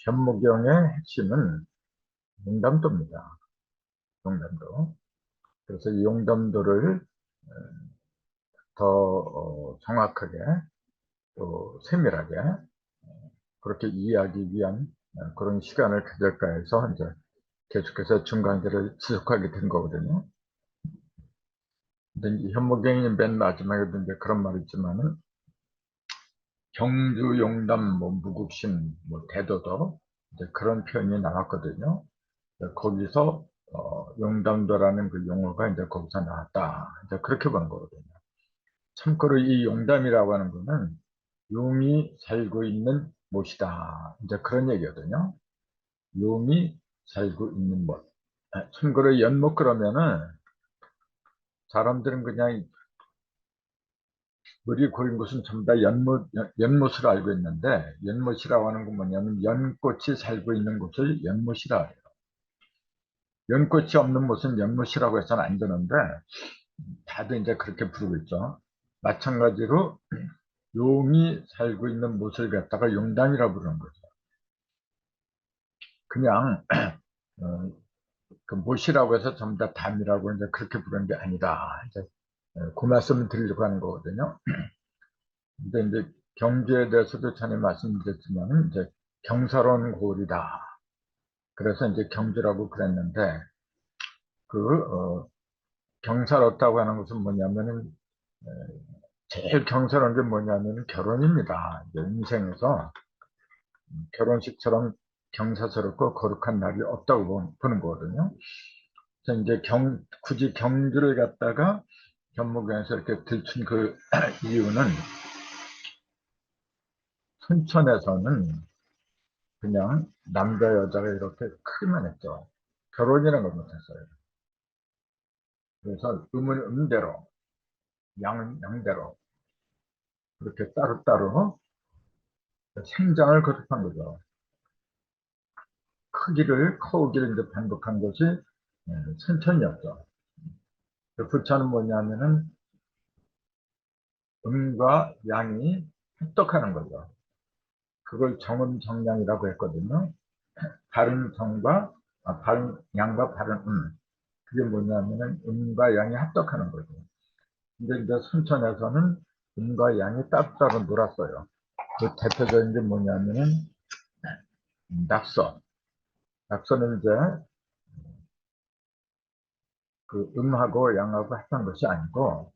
현무경의 핵심은 용담도입니다. 용담도. 그래서 이 용담도를 더 정확하게 또 세밀하게 그렇게 이해하기 위한 그런 시간을 가질까 해서 이제 계속해서 중간계를 지속하게 된 거거든요. 근데 이 현무경이 맨 마지막에도 이제 그런 말이 있지만은 경주 용담 뭐 무국신 뭐 대도도 이제 그런 표현이 나왔거든요. 거기서 용담도라는 그 용어가 이제 거기서 나왔다. 이제 그렇게 보는 거거든요. 참고로 이 용담이라고 하는 거는 용이 살고 있는 못이다. 이제 그런 얘기거든요. 용이 살고 있는 못. 참고로 연못 그러면은 사람들은 그냥 물이 고인 곳은 전부 다 연못으로 알고 있는데, 연못이라고 하는 건 뭐냐면 연꽃이 살고 있는 곳을 연못이라 해요. 연꽃이 없는 곳은 연못이라고 해서는 안 되는데 다들 이제 그렇게 부르고 있죠. 마찬가지로 용이 살고 있는 못을 갖다가 용담이라고 부르는 거죠. 그냥 그 못이라고 해서 전부 다 담이라고 이제 그렇게 부르는 게 아니다. 이제 그 말씀을 드리려고 하는 거거든요. 근데 이제 경주에 대해서도 전에 말씀드렸지만 이제 경사로운 고을이다. 그래서 이제 경주라고 그랬는데 경사롭다고 하는 것은 뭐냐면은 제일 경사로운 게 뭐냐면 결혼입니다. 인생에서 결혼식처럼 경사스럽고 거룩한 날이 없다고 보는 거거든요. 그래서 이제 굳이 경주를 갖다가 현무경에서 이렇게 들춘 그 이유는 순천에서는 그냥 남자 여자가 이렇게 크기만 했죠. 결혼이라는 걸 못했어요. 그래서 음은 음대로, 양은 양대로 그렇게 따로따로 생장을 거듭한 거죠. 커오기를 이제 반복한 것이 순천이었죠. 부처는 뭐냐면은 음과 양이 합독하는 거죠. 그걸 정음정량이라고 했거든요. 바른 정과 바른 양과 바른 그게 뭐냐면은 음과 양이 합독하는 거죠. 근데 이제 순천에서는 음과 양이 따로따로 놀았어요. 그 대표적인 게 뭐냐면은 낙서. 낙서는 이제 그 음하고 양하고 합한 것이 아니고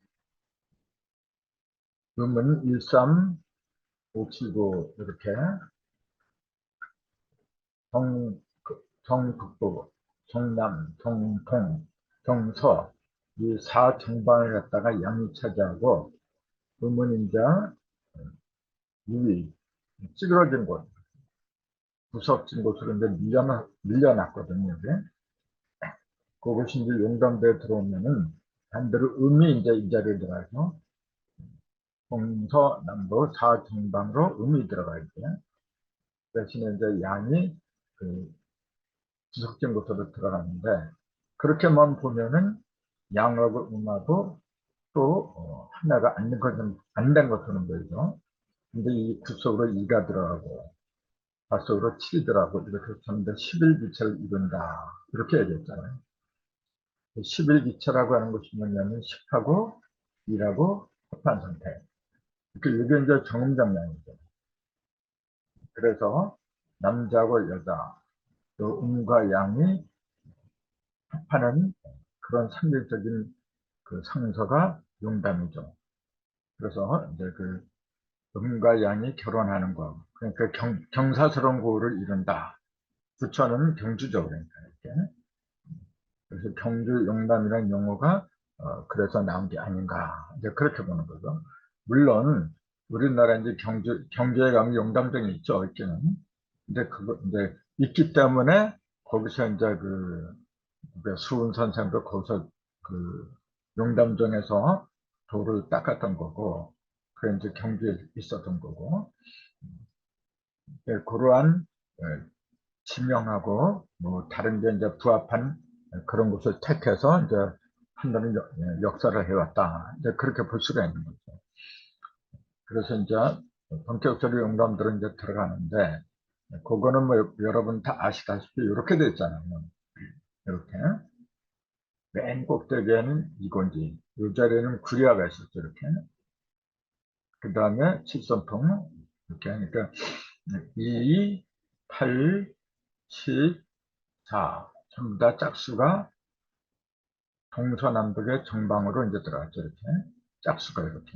음은 1, 3, 5, 7, 9 이렇게 정북부, 정남, 정동, 정서 이 4정방을 갖다가 양이 차지하고 음은 이제 유의, 찌그러진 곳, 구석진 곳으로 이제 밀려났거든요. 이게. 그것이 이제 용담대에 들어오면은 반대로 음이 이제 이 자리에 들어가서 동서남북 4정방으로 음이 들어가야 돼요. 대신에 이제 양이 그 구석진 곳으로 들어가는데 그렇게만 보면은 양하고 음하고 또 하나가 안 된 것처럼 보이죠. 근데 이 구석으로 2가 들어가고 밭속으로 7이 들어가고 이렇게 하면 11기체를 이룬다. 이렇게 얘기했잖아요. 11기체라고 하는 것이 뭐냐면 10하고 2라고 합한 상태. 이게 이제 정음정량이죠. 그래서 남자하고 여자, 또 음과 양이 합하는 그런 상징적인 그 상서가 용담이죠. 그래서 이제 그 음과 양이 결혼하는 거, 그러니까 경사스러운 고를 이룬다. 부처는 경주죠, 그러니까 이렇게. 그래서 경주 용담이라는 용어가 그래서 나온 게 아닌가, 이제 그렇게 보는 거죠. 물론 우리나라 이제 경주에 가면 용담정이 있죠, 있기는. 근데 그거 이제 있기 때문에 거기서 이제 그 수훈 선생도 거기서 그 용담정에서 돌을 닦았던 거고, 그게 이제 경주에 있었던 거고, 그러한 지명하고 뭐 다른 게 이제 부합한 그런 것을 택해서 이제 한다는 역사를 해왔다. 이제 그렇게 볼 수가 있는 거죠. 그래서 이제 본격적으로 용담들은 이제 들어가는데 그거는 뭐 여러분 다 아시다시피 이렇게 돼 있잖아요. 이렇게 맨 꼭대기에는 이건지, 이 자리에는 구리아가 있었죠. 이렇게. 그 다음에 칠성통 이렇게 하니까 2, 8, 14 전부 다 짝수가 동서남북의 정방으로 이제 들어갔죠. 이렇게 짝수가 이렇게.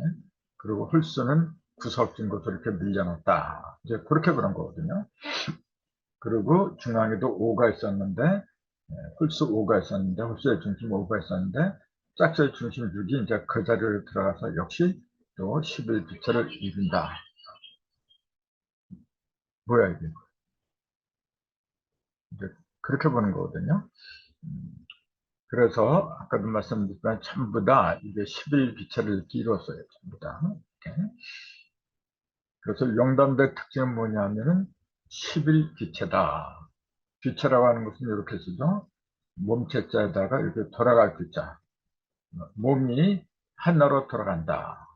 그리고 홀수는 구석진 곳으로 이렇게 밀려놨다. 이제 그렇게 그런 거거든요. 그리고 중앙에도 5가 있었는데 홀수 5가 있었는데 홀수의 중심 5가 있었는데 짝수의 중심 6이 이제 그 자리로 들어가서 역시 또 11비처를 이룬다. 뭐야 이게? 이제 그렇게 보는 거거든요. 그래서 아까도 말씀드렸지만 전부 다 이게 11비처를 이렇게 이뤘어요. 전부 다. 이렇게. 그래서 영담대 특징은 뭐냐면은 11기체다. 기체라고 하는 것은 이렇게 쓰죠. 몸체자에다가 이렇게 돌아갈 기자. 몸이 하나로 돌아간다.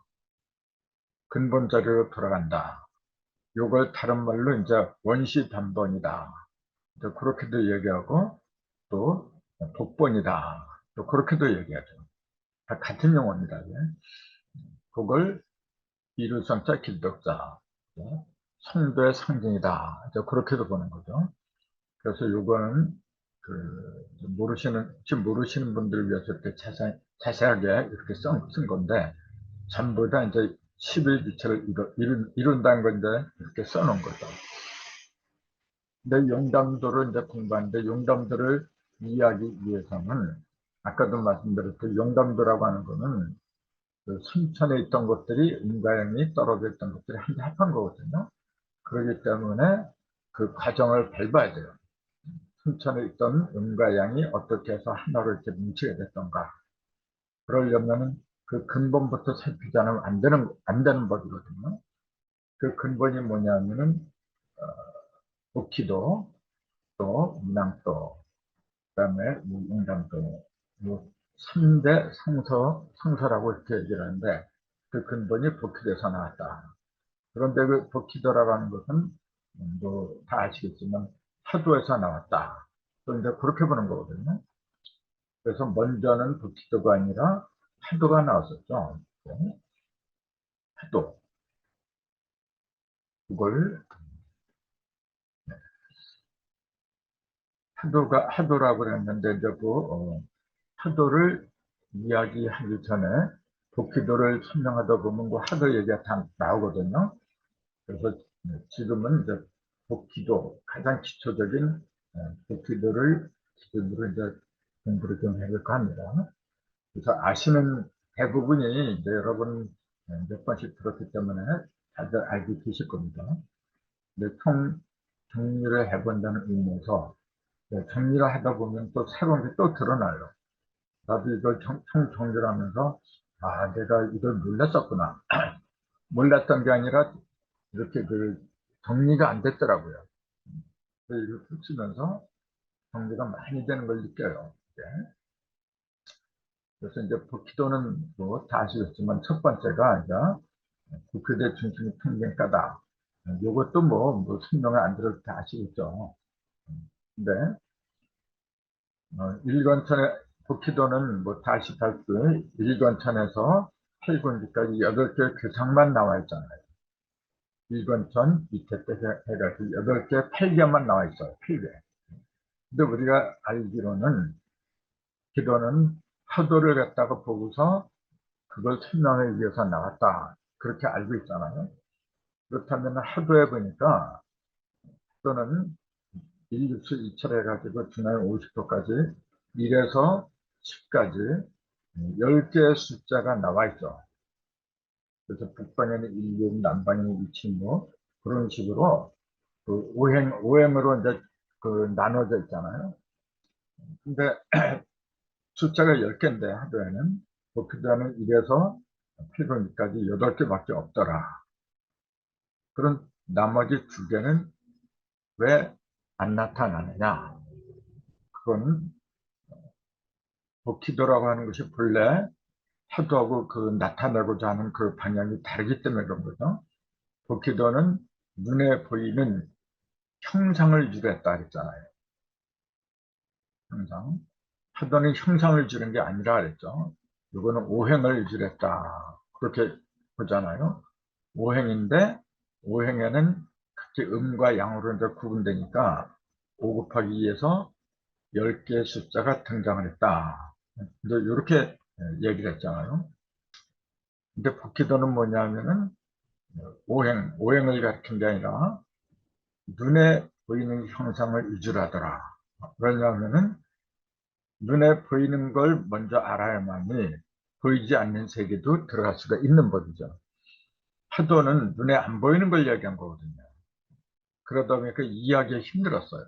근본 자리로 돌아간다. 요걸 다른 말로 이제 원시 단번이다. 그렇게도 얘기하고 또 독번이다. 또 그렇게도 얘기하죠. 다 같은 용어입니다. 그걸 이루성자 길덕자 성도의 상징이다. 이제 그렇게도 보는 거죠. 그래서 요거는 지금 모르시는 분들을 위해서 이렇게 자세하게 이렇게 쓴 건데, 전부 다 이제 11비처를 이룬다는 건데, 이렇게 써놓은 거죠. 근데 용담도를 이제 공부하는데, 용담도를 이해하기 위해서는, 아까도 말씀드렸듯이 용담도라고 하는 거는, 그 순천에 있던 것들이 음가양이 떨어져 있던 것들이 한데 합한 거거든요. 그렇기 때문에 그 과정을 밟아야 돼요. 순천에 있던 음과 양이 어떻게 해서 하나로 이렇게 뭉치게 됐던가. 그러려면 그 근본부터 살피지 않으면 안 되는 법이거든요. 그 근본이 뭐냐면은, 어, 복희도, 또, 문항도, 그 다음에 용담도, 뭐, 3대 성서라고 이렇게 얘기를 하는데, 그 근본이 복희도에서 나왔다. 그런데 그 복희도라고 하는 것은, 뭐, 다 아시겠지만, 사도에서 나왔다. 또 이제 그렇게 보는 거거든요. 그래서 먼저는 북기도가 아니라 파도가 나왔었죠. 파도. 그걸 하도라고 그랬는데, 이제 파도를 이야기하기 전에 북기도를 설명하다 보면 그 하도 얘기가 다 나오거든요. 그래서 지금은 이제 북기도, 가장 기초적인 북기도를 기준으로 이제 공부를 좀 해볼까 합니다. 그래서 아시는 대부분이 이제 여러분 몇 번씩 들었기 때문에 다들 알고 계실 겁니다. 근데 정리를 해본다는 의미에서 정리를 하다 보면 또 새로운 게 또 드러나요. 나도 이걸 정리를 하면서 아, 내가 이걸 몰랐었구나. 몰랐던 게 아니라 이렇게 정리가 안 됐더라고요. 그래서 이걸 펼치면서 정리가 많이 되는 걸 느껴요. 네. 그래서 이제 기도는 뭐 다 아시겠지만 첫 번째가 이제 국회대 중심이 평균가다. 이것도 뭐 설명을 안 들어도 다 아시겠죠. 근데 일권천에 복희도는 뭐 다 아시다시피 일권천에서 8군지까지 8개 괴상만 나와 있잖아요. 일권천 밑에 때 해가지고 8개 8개만 나와 있어요. 8개. 근데 우리가 알기로는 기도는 하도를 갖다가 보고서 그걸 설명하기 위해서 나왔다. 그렇게 알고 있잖아요. 그렇다면 하도해 보니까 또는 1육수 2철 해가지고 중앙에 50도까지 1에서 10까지 10개의 숫자가 나와 있어. 그래서 북방에는 16, 남방에는 27, 그런 식으로 오행으로 이제 나눠져 있잖아요. 근데 숫자가 10개인데 하도에는 목표자는 1에서 8번까지 8개밖에 없더라. 그런 나머지 2개는 왜 안 나타나느냐? 그건 복희도라고 하는 것이 본래 하도하고 나타내고자 하는 그 방향이 다르기 때문에 그런 거죠. 복희도는 눈에 보이는 형상을 주겠다 했잖아요. 형상. 하도는 형상을 주는 게 아니라 그랬죠. 이거는 오행을 주겠다. 그렇게 보잖아요. 오행인데, 오행에는 각기 음과 양으로 이제 구분되니까 5 곱하기 2에서 10개의 숫자가 등장을 했다. 이제 이렇게 얘기를 했잖아요. 근데 복희도는 뭐냐면은 오행을 가리킨 게 아니라 눈에 보이는 형상을 위주로 하더라. 왜냐하면은 눈에 보이는 걸 먼저 알아야만이 보이지 않는 세계도 들어갈 수가 있는 법이죠. 파도는 눈에 안 보이는 걸 얘기한 거거든요. 그러다 보니까 이해하기 힘들었어요.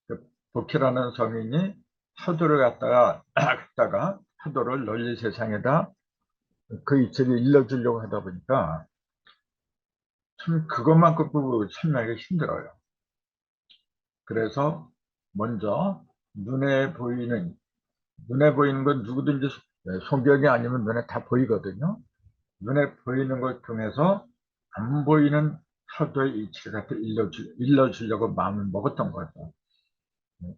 그 복희라는 성인이 파도를 갖다가 파도를 널리 세상에다 그 이치를 일러주려고 하다 보니까 참 그것만 갖고 설명하기 힘들어요. 그래서 먼저 눈에 보이는 건 누구든지 소경이 아니면 눈에 다 보이거든요. 눈에 보이는 걸 통해서 안 보이는 타도의 이치를 갖다 일러주려고 마음을 먹었던 거죠.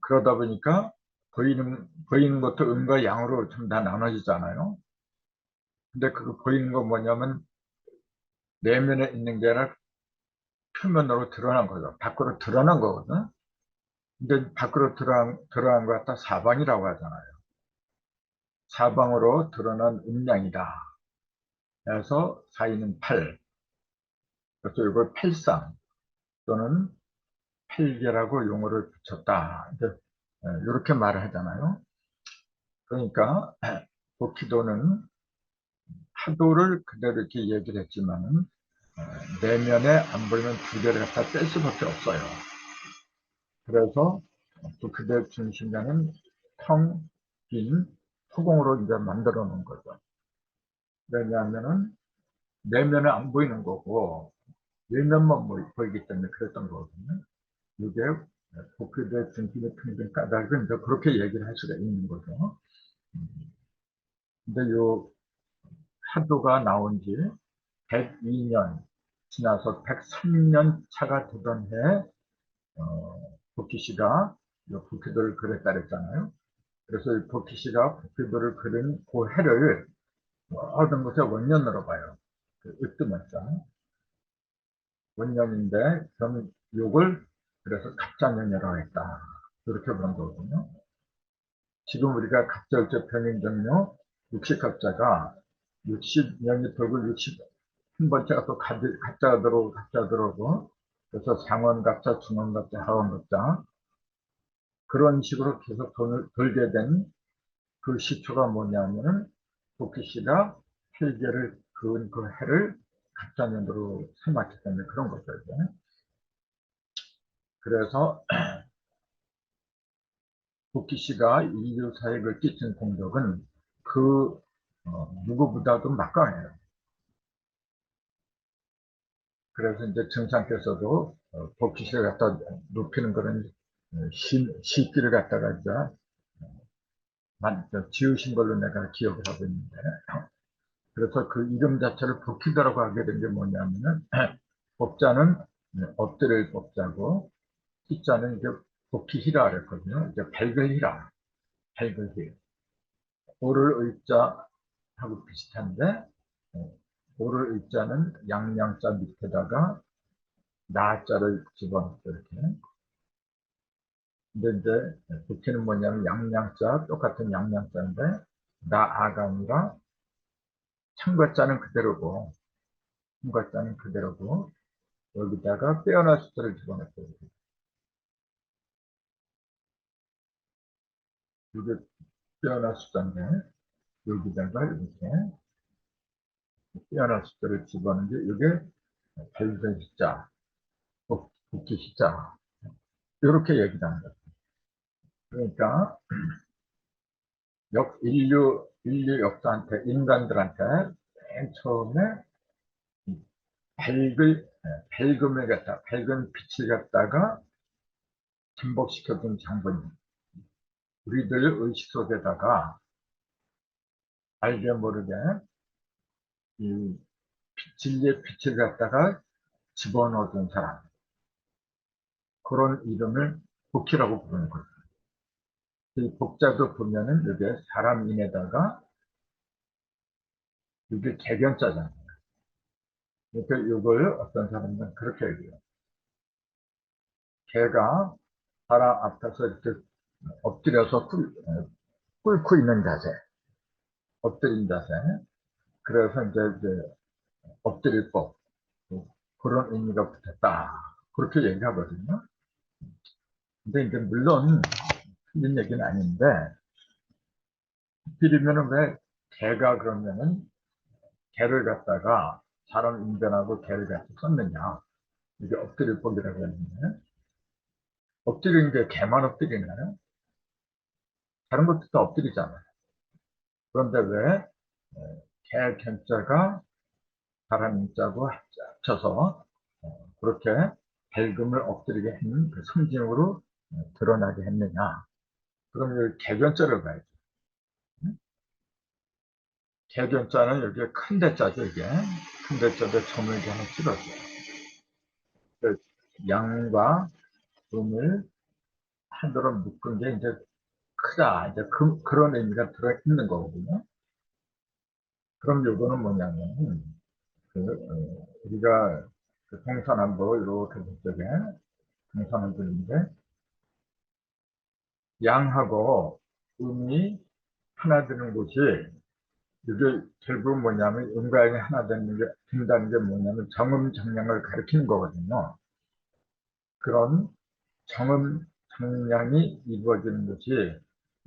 그러다 보니까 보이는 것도 음과 양으로 좀 다 나눠지잖아요. 근데 그 보이는 건 뭐냐면 내면에 있는 게 아니라 표면으로 드러난 거죠. 밖으로 드러난 거거든. 근데 밖으로 드러난 거 갖다 사방이라고 하잖아요. 사방으로 드러난 음양이다. 그래서 사이는 팔. 그래서 이걸 팔상 또는 팔계라고 용어를 붙였다. 이렇게 말을 하잖아요. 그러니까 복희도는 하도를 그대로 이렇게 얘기를 했지만은 내면에 안 보이는 두 개를 갖다 뺄 수밖에 없어요. 그래서 또 그대 중심자는 텅 빈 허공으로 이제 만들어 놓은 거죠. 왜냐하면은 내면에 안 보이는 거고 외면만 보이기 때문에 그랬던 거거든요. 이게 복귀대 중심의 평균 까닭은 이제 그렇게 얘기를 할 수가 있는 거죠. 근데 요 하도가 나온 지 102년 지나서 103년 차가 되던 해, 복희 씨가 복희도를 그렸다 그랬잖아요. 그래서 이 복희 씨가 복희도를 그린 그 해를 모든 것에 원년으로 봐요. 그 으뜸원자. 원년인데, 그럼 요걸 그래서 갑자년이라고 했다. 이렇게 본 거거든요. 지금 우리가 갑절적 평행정료 60갑자가 60년이 돌고 61번째가 또 갑자가 들어오고 갑자가 들어오고 그래서 상원갑자, 중원갑자, 하원갑자 그런 식으로 계속 돌게 된 그 시초가 뭐냐면은 복희 씨가 필계를 그은 그 해를 갑자년으로 삼았기 때문에 그런 거죠. 이제. 그래서 복희 씨가 인류사에 그 끼친 공덕은 그 누구보다도 막강해요. 그래서 이제 정상께서도 복희 씨를 갖다 높이는 그런 시기를 갖다가 이제 지으신 걸로 내가 기억을 하고 있는데, 그래서 그 이름 자체를 복희도라고 하게 된 게 뭐냐면은, 법자는 엎드릴 법자고, 희자는 이제 복희희라 그랬거든요. 이제 밝을희라, 밝을희. 오를 의자하고 비슷한데, 오를 의자는 양양자 밑에다가 나자를 집어넣고 이렇게. 근데 이제 복희는 뭐냐면 양양자, 똑같은 양양자인데, 나아가 아니라 참과자는 그대로고, 참과자는 그대로고, 여기다가 빼어난 숫자를 집어넣고, 이게 빼어난 숫자인데, 여기다가 이렇게 빼어난 숫자를 집어넣는 게, 이게 발견 숫자, 복귀 숫자, 이렇게 얘기를 하는 거죠. 그러니까, 인류 역사한테, 인간들한테 맨 처음에 밝은 빛을 갖다가 전복시켜준 장본인. 우리들 의식 속에다가 알게 모르게 이 진리의 빛을 갖다가 집어넣어준 사람. 그런 이름을 복희라고 부르는 거예요. 이 복자도 보면은 여기에 사람인에다가 이게 개견자잖아요. 그러니까 이걸 어떤 사람은 그렇게 얘기해요. 개가 사람 앞에서 이렇게 엎드려서 꿇고 있는 자세, 엎드린 자세. 그래서 이제 엎드릴 법, 그런 의미가 붙었다. 그렇게 얘기하거든요. 근데 이제 물론 틀린 얘기는 아닌데, 하필이면은 왜 개가 그러면은 개를 갖다가 사람 인변하고 개를 같이 썼느냐. 이게 엎드릴 법이라고 했는데, 엎드리는 게 개만 엎드리나요? 다른 것도 다 엎드리잖아요. 그런데 왜 개 견자가 사람 인자고 합쳐서 그렇게 밝음을 엎드리게 했는 그 상징으로 드러나게 했느냐. 그럼 이 개견자를 봐야죠. 개견자는 여기에 큰 대자죠, 이게. 큰 대자도 점을 이렇게 하나 찍었어요. 그 양과 음을 한도로 묶은 게 이제 크다. 이제 그런 의미가 들어있는 거거든요. 그럼 요거는 뭐냐면, 우리가 그 동서남북 이렇게 북쪽에 동서남북인데, 양하고 음이 하나 되는 곳이, 이게 결국 뭐냐면, 음과 양이 하나 된다는 게 뭐냐면, 정음정량을 가리키는 거거든요. 그런 정음정량이 이루어지는 것이,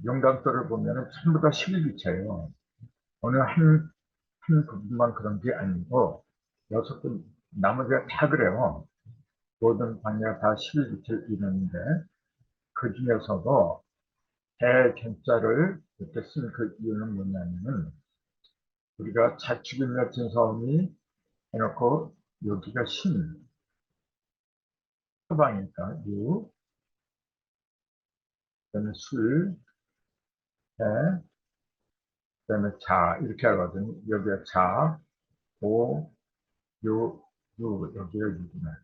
용담소를 보면은 전부 다 11기체예요. 어느 한 부분만 그런 게 아니고, 여섯 분, 나머지가 다 그래요. 모든 관계가 다 11기체를 이루는데, 그 중에서도 대견자를 이렇게 쓴 그 이유는 뭐냐면은, 우리가 자축인묘 진사음이 해놓고, 여기가 신, 서방이니까, 유, 그다음에 술, 해, 그다음에 자, 이렇게 하거든요. 여기가 자, 오, 유, 여기가 유구나.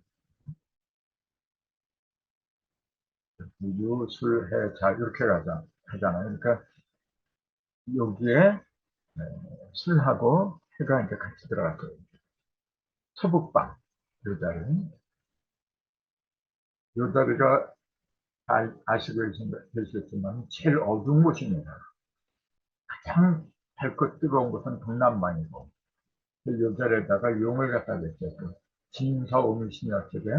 유, 술, 해, 자, 이렇게 하잖아요. 그러니까 여기에 술하고 해가 이제 같이 들어갔어요. 서북방, 요 자리. 요 자리가 아시고 계시겠지만 제일 어두운 곳입니다. 가장 밝고 뜨거운 곳은 동남방이고, 요 자리에다가 용을 갖다 댔어요. 진사오미신이었 쪽에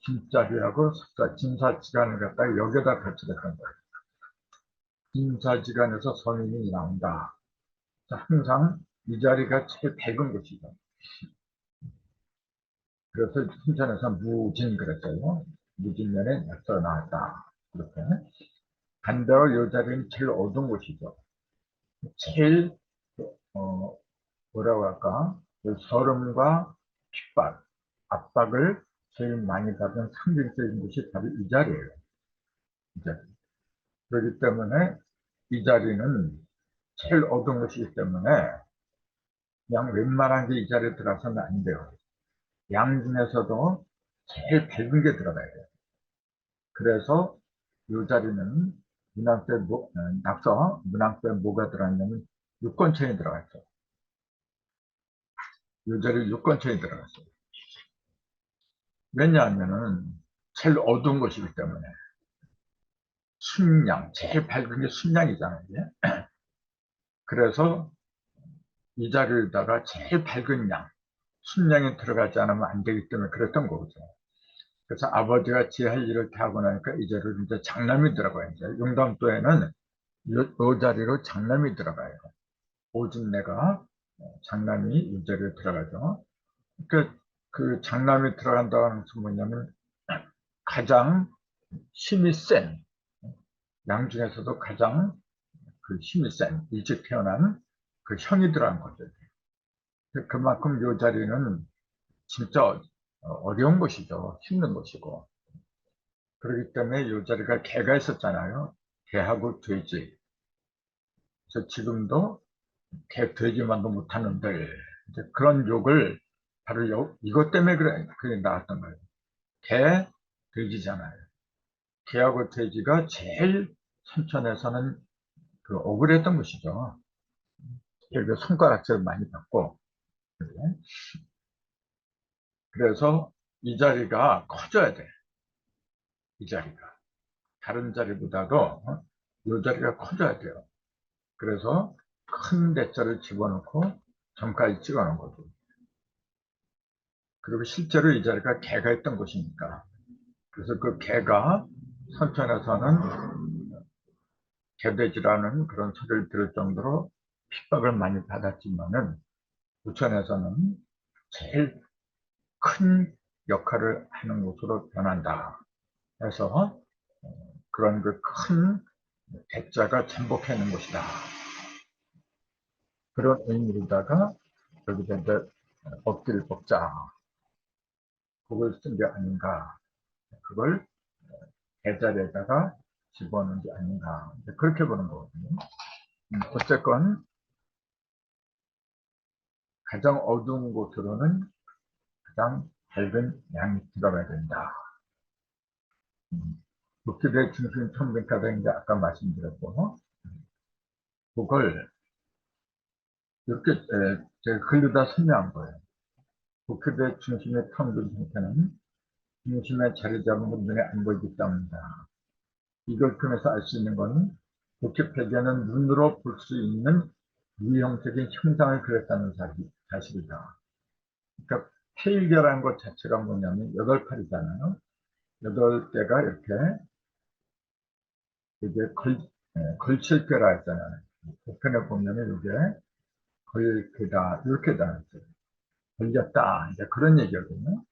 진자리하고 진사지간을 갖다가 여기다 배치했던 거예요. 진사지간에서 성인이 나온다. 항상 이 자리가 제일 밝은 곳이죠. 그래서 순천에서 무진 그랬어요. 무진년에 약서 나왔다. 이렇게. 반대로 이 자리는 제일 어두운 곳이죠. 제일, 어, 뭐라고 할까? 그 서름과 핍박, 압박을 제일 많이 받은 상징적인 곳이 바로 이 자리예요. 이 자리. 그렇기 때문에 이 자리는 제일 어두운 곳이기 때문에 그냥 웬만한 게 이 자리에 들어가서는 안 돼요. 양 중에서도 제일 밝은 게 들어가야 돼요. 그래서 이 자리는 문항때 뭐가 들어갔냐면 육권천이 들어갔죠. 이 자리 육권천이 들어갔어요. 왜냐하면은 제일 어두운 곳이기 때문에 순양, 제일 밝은 게 순양이잖아요. 이게. 그래서 이 자리에다가 제일 밝은 양, 순양이 들어가지 않으면 안 되기 때문에 그랬던 거죠. 그래서 아버지가 지할 일을 다 하고 나니까 이 자리로 이제 장남이 들어가요. 이제 용담도에는 이 자리로 장남이 들어가요. 오진내가 장남이 이 자리에 들어가죠. 그 장남이 들어간다는 것은 뭐냐면 가장 힘이 센, 양 중에서도 가장 그 힘이 센, 일찍 태어난 그 형이 들어간 거죠. 그만큼 이 자리는 진짜 어려운 것이죠. 힘든 것이고. 그렇기 때문에 이 자리가 개가 있었잖아요. 개하고 돼지. 그래서 지금도 개, 돼지만도 못하는데, 이제 그런 욕을 바로 이것 때문에 그래 나왔던 거예요. 개, 돼지잖아요. 개하고 돼지가 제일 선천에서는 그 억울했던 것이죠. 그리고 손가락질 많이 받고. 그래서 이 자리가 커져야 돼. 이 자리가. 다른 자리보다도 이 자리가 커져야 돼요. 그래서 큰 대자를 집어넣고 점까지 찍어놓은 거죠. 그리고 실제로 이 자리가 개가 있던 곳이니까. 그래서 그 개가 선천에서는 개돼지라는 그런 소리를 들을 정도로 핍박을 많이 받았지만은 부천에서는 제일 큰 역할을 하는 곳으로 변한다. 해서 그런 그 큰 대자가 잠복해 있는 곳이다. 그런 의미로다가 여기다 이제 엎드릴 법자 그걸 쓴 게 아닌가. 그걸 대자리에다가 집어넣은 게 아닌가. 그렇게 보는 거거든요. 어쨌건 가장 어두운 곳으로는 가장 밝은 양이 들어가야 된다. 북기대 중심 청백화가 이제 아까 말씀드렸고, 그걸 이렇게 제가 글로다 설명한 거예요. 북기대 중심의 평균 형태는 중심에 자리 잡은 건 눈에 안 보이기 때문이다. 이걸 통해서 알 수 있는 것은 북기 폐기는 눈으로 볼 수 있는 유형적인 형상을 그렸다는 사실이다. 그러니까 폐일계라는 것 자체가 뭐냐면 8팔이잖아요. 8개가 이렇게 이게 걸칠계라 했잖아요. 보편에 보면은 이게 걸크다 이렇게 다 걸렸다 이제 그런 얘기거든요.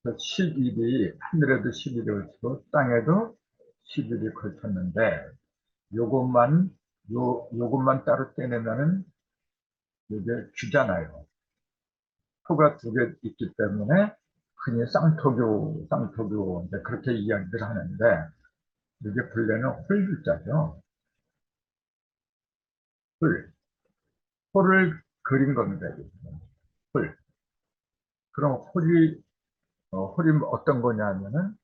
10일이 하늘에도 10일이 걸치고 땅에도 10일이 걸쳤는데 요것만 따로 떼내면은 이게 귀잖아요. 표가 2개 있기 때문에 흔히 쌍토교 이제 그렇게 이야기를 하는데 이게 본래는 홀글자죠. 홀을 그린 겁니다. 홀. 그럼 홀이 어떤 거냐면은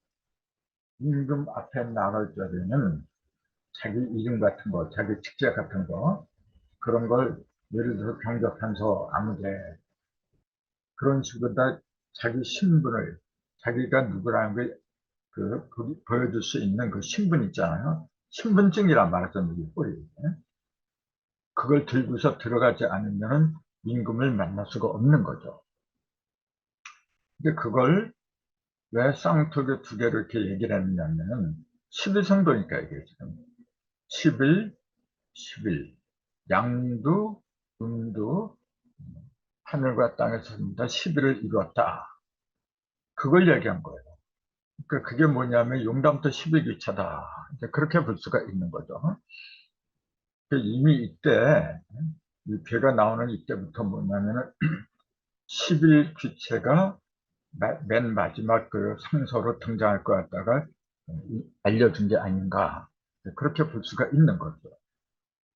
임금 앞에 나갈 적에는 자기 이름 같은 거, 자기 직책 같은 거 그런 걸 예를 들어서 병적한서 아무개 그런 식으로 다 자기 신분을 자기가 누구라는 걸 보여줄 수 있는 그 신분 있잖아요. 신분증이란 말하잖아요. 홀이. 그걸 들고서 들어가지 않으면 임금을 만날 수가 없는 거죠. 근데 그걸 왜 쌍토교 2개를 이렇게 얘기를 했냐면은 11성도니까 이게 지금 11, 11 양두, 음두 하늘과 땅에서 다 11을 이루었다. 그걸 얘기한 거예요. 그러니까 그게 뭐냐면 용담부터 11기차다. 그렇게 볼 수가 있는 거죠. 이미 이때 이 괴가 나오는 이때부터 뭐냐면은 11귀체가 맨 마지막 그 상서로 등장할 것 같다가 알려준 게 아닌가 그렇게 볼 수가 있는 거죠.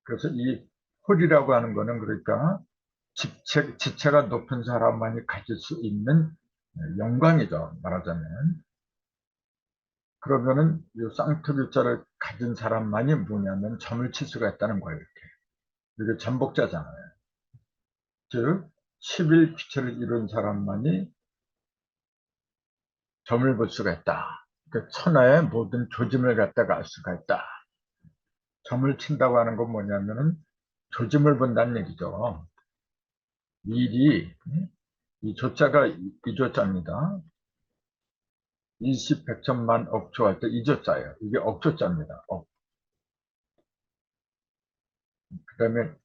그래서 이 홀이라고 하는 거는 그러니까 지체가 높은 사람만이 가질 수 있는 영광이죠. 말하자면. 그러면은 이 쌍투교자를 가진 사람만이 뭐냐면 점을 칠 수가 있다는 거예요. 이게 전복자잖아요. 즉 11귀체를 이룬 사람만이 점을 볼 수가 있다. 그 천하의 모든 조짐을 갖다가 알 수가 있다. 점을 친다고 하는 건 뭐냐면은 조짐을 본다는 얘기죠. 일이 이 조자가 이 조자입니다. 일십 백천만 억조 할 때 이 조자예요. 이게 억조자입니다. 그 다음에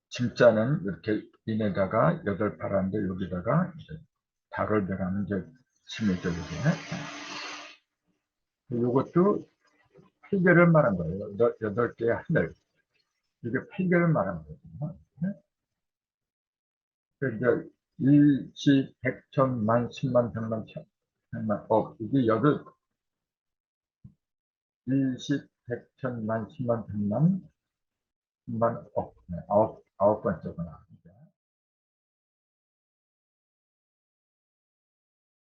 짐자는 이렇게 인에다가 8팔한데 여기다가 달을 배라는 이제 짐이죠. 이것도 8개를 말한 거예요. 8개의 하늘. 이게 8개를 말한 거거든요. 그러니까 일시, 백천, 만, 십만, 백만, 천만, 억. 이게 일시, 백천, 만, 십만, 백만, 십만, 억. 아홉 번째구나.